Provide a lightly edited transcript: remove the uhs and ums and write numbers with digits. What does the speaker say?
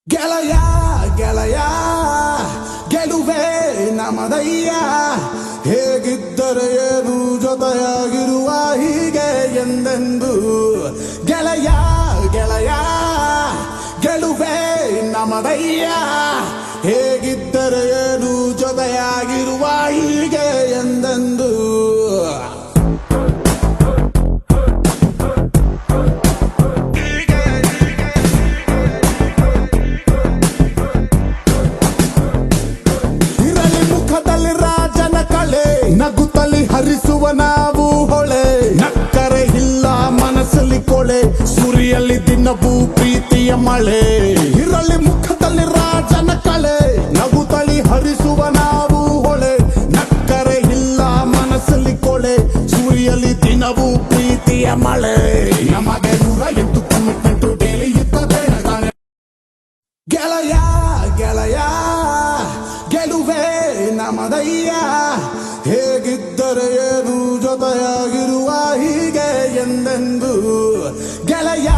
ಗೆಳೆಯ ಗೆಳೆಯ ಗೆಲುವೆ ನಮದಯ್ಯ ಹೇಗಿದ್ದರೆ ಏನು ಜೊತೆಯಾಗಿರುವ ಹೀಗೆ ಎಂದೆಂದು ಗೆಳೆಯ ಗೆಳೆಯ ಗೆಲುವೆ ನಮದಯ್ಯ ಹೇಗಿದ್ದರೆ ಏನು ಜೊತೆಯಾಗಿರುವ ಹೀಗೆ ಎಂದೆಂದು ನಗುತ್ತಲಿ ಹರಿಸುವ ನಾವು ಹೊಳೆ ನಕ್ಕರೆ ಇಲ್ಲ ಮನಸ್ಸಲ್ಲಿ ಕೊಳೆ ಸುರಿಯಲ್ಲಿ ದಿನವೂ ಪ್ರೀತಿಯ ಮಳೆ ಇರಲಿ ಮುಖದಲ್ಲಿ ರಾಜನ ಕಳೆ ನಗುತ್ತಲಿ ಹರಿಸುವ ನಾವು ಹೊಳೆ ನಕ್ಕರೆ ಇಲ್ಲ ಮನಸ್ಸಲ್ಲಿ ಕೊಳೆ ಸುರಿಯಲ್ಲಿ ದಿನವೂ ಪ್ರೀತಿಯ ಮಳೆ ನಮಗೆ 108 ಕಮಿಟ್ಮೆಂಟ್ ಡೈಲಿ ಇರ್ತದೆ ಗೆಳೆಯ ಗೆಳೆಯ ಗೆಲುವೆ ನಮದಯ್ಯ ಹೇಗಿದ್ದರೆ ಏನು ಜೊತೆಯಾಗಿರುವ ಹೀಗೆ ಎಂದೆಂದು ಗೆಳೆಯ